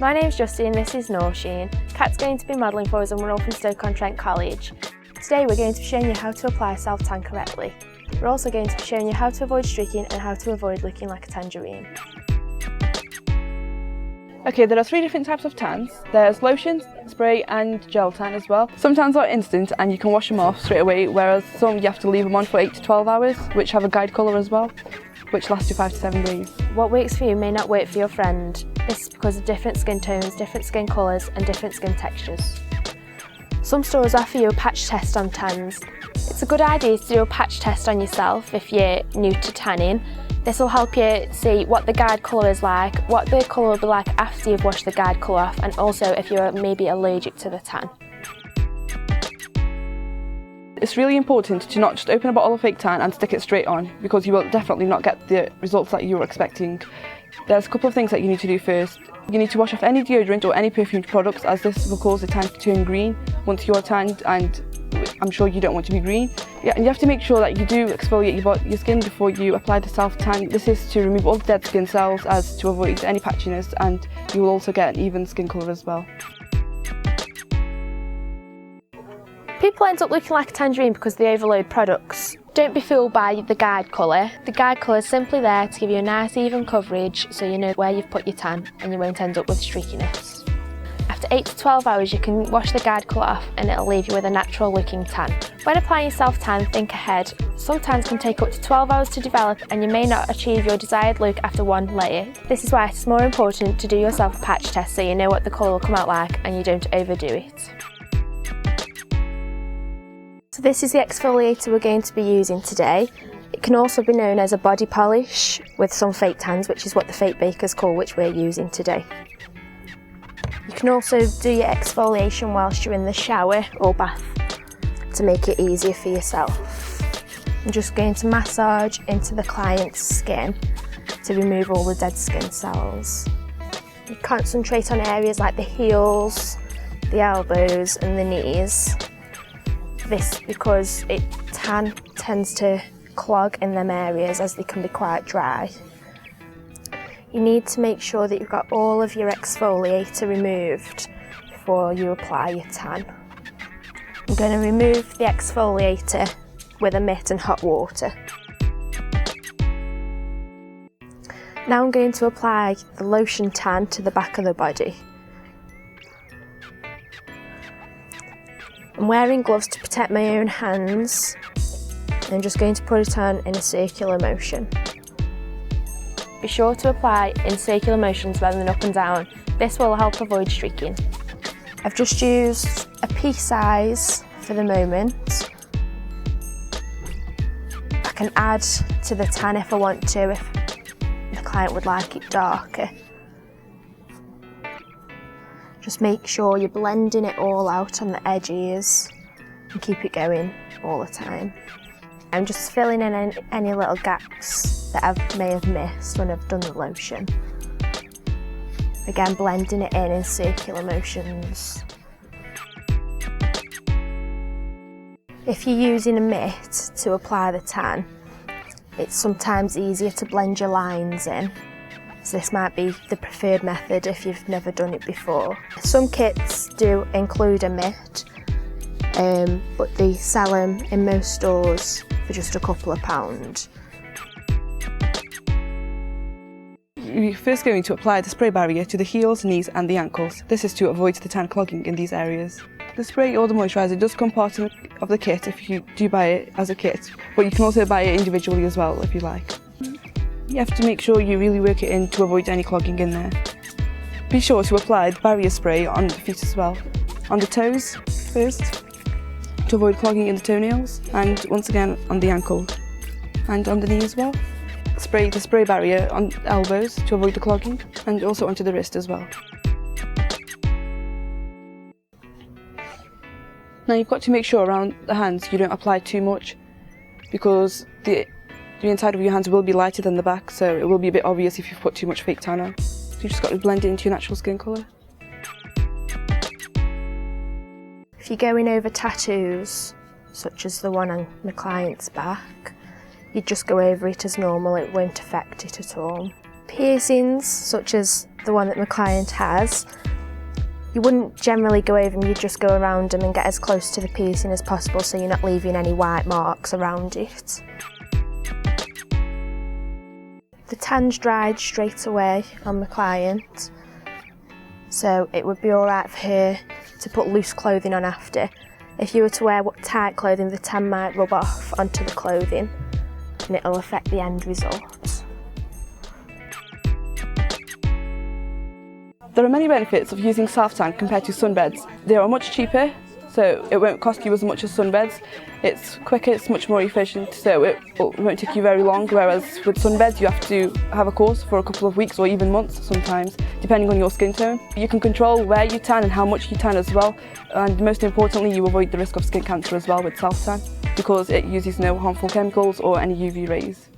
My name's Justin and this is Lotion. Kat's going to be modelling for us and we're all from Stoke-on-Trent College. Today we're going to be showing you how to apply self-tan correctly. We're also going to be showing you how to avoid streaking and how to avoid looking like a tangerine. Okay, there are 3 different types of tans. There's lotion, spray and gel tan as well. Some tans are instant and you can wash them off straight away, whereas some you have to leave them on for 8 to 12 hours, which have a guide colour as well, which lasts you 5 to 7 days. What works for you may not work for your friend. This is because of different skin tones, different skin colours and different skin textures. Some stores offer you a patch test on tans. It's a good idea to do a patch test on yourself if you're new to tanning. This will help you see what the guide colour is like, what the colour will be like after you've washed the guide colour off, and also if you're maybe allergic to the tan. It's really important to not just open a bottle of fake tan and stick it straight on, because you will definitely not get the results that you were expecting. There's a couple of things that you need to do first. You need to wash off any deodorant or any perfumed products, as this will cause the tan to turn green once you're tanned, and I'm sure you don't want to be green. Yeah, and you have to make sure that you do exfoliate your skin before you apply the self-tan. This is to remove all the dead skin cells as to avoid any patchiness, and you will also get an even skin colour as well. People end up looking like a tangerine because they overload products. Don't be fooled by the guide colour. The guide colour is simply there to give you a nice even coverage so you know where you've put your tan and you won't end up with streakiness. After 8 to 12 hours you can wash the guide colour off and it'll leave you with a natural looking tan. When applying self-tan, think ahead. Some tans can take up to 12 hours to develop and you may not achieve your desired look after one layer. This is why it's more important to do yourself a patch test so you know what the colour will come out like and you don't overdo it. So this is the exfoliator we're going to be using today. It can also be known as a body polish with some fake tans, which is what the fake bakers call, which we're using today. You can also do your exfoliation whilst you're in the shower or bath to make it easier for yourself. I'm just going to massage into the client's skin to remove all the dead skin cells. You concentrate on areas like the heels, the elbows and the knees. This because tan tends to clog in them areas as they can be quite dry. You need to make sure that you've got all of your exfoliator removed before you apply your tan. I'm going to remove the exfoliator with a mitt and hot water. Now I'm going to apply the lotion tan to the back of the body. I'm wearing gloves to protect my own hands and I'm just going to put it on in a circular motion. Be sure to apply in circular motions rather than up and down. This will help avoid streaking. I've just used a pea size for the moment. I can add to the tan if I want to, if the client would like it darker. Just make sure you're blending it all out on the edges and keep it going all the time. I'm just filling in any little gaps that I may have missed when I've done the lotion. Again, blending it in circular motions. If you're using a mitt to apply the tan, it's sometimes easier to blend your lines in. So this might be the preferred method if you've never done it before. Some kits do include a mitt, but they sell them in most stores for just a couple of pounds. We're first going to apply the spray barrier to the heels, knees and the ankles. This is to avoid the tan clogging in these areas. The spray or the moisturiser does come part of the kit if you do buy it as a kit, but you can also buy it individually as well if you like. You have to make sure you really work it in to avoid any clogging in there. Be sure to apply the barrier spray on the feet as well. On the toes first, to avoid clogging in the toenails, and once again on the ankle and on the knee as well. Spray the spray barrier on the elbows to avoid the clogging, and also onto the wrist as well. Now you've got to make sure around the hands you don't apply too much, because the inside of your hands will be lighter than the back, so it will be a bit obvious if you've put too much fake tan on. So you've just got to blend it into your natural skin colour. If you're going over tattoos, such as the one on the client's back, you'd just go over it as normal, it won't affect it at all. Piercings, such as the one that my client has, you wouldn't generally go over them, you'd just go around them and get as close to the piercing as possible so you're not leaving any white marks around it. The tan's dried straight away on my client, so it would be alright for her to put loose clothing on after. If you were to wear tight clothing, the tan might rub off onto the clothing and it'll affect the end result. There are many benefits of using self-tan compared to sunbeds. They are much cheaper, so it won't cost you as much as sunbeds. It's quicker, it's much more efficient, so it won't take you very long, whereas with sunbeds you have to have a course for a couple of weeks or even months sometimes, depending on your skin tone. You can control where you tan and how much you tan as well, and most importantly you avoid the risk of skin cancer as well with self-tan, because it uses no harmful chemicals or any UV rays.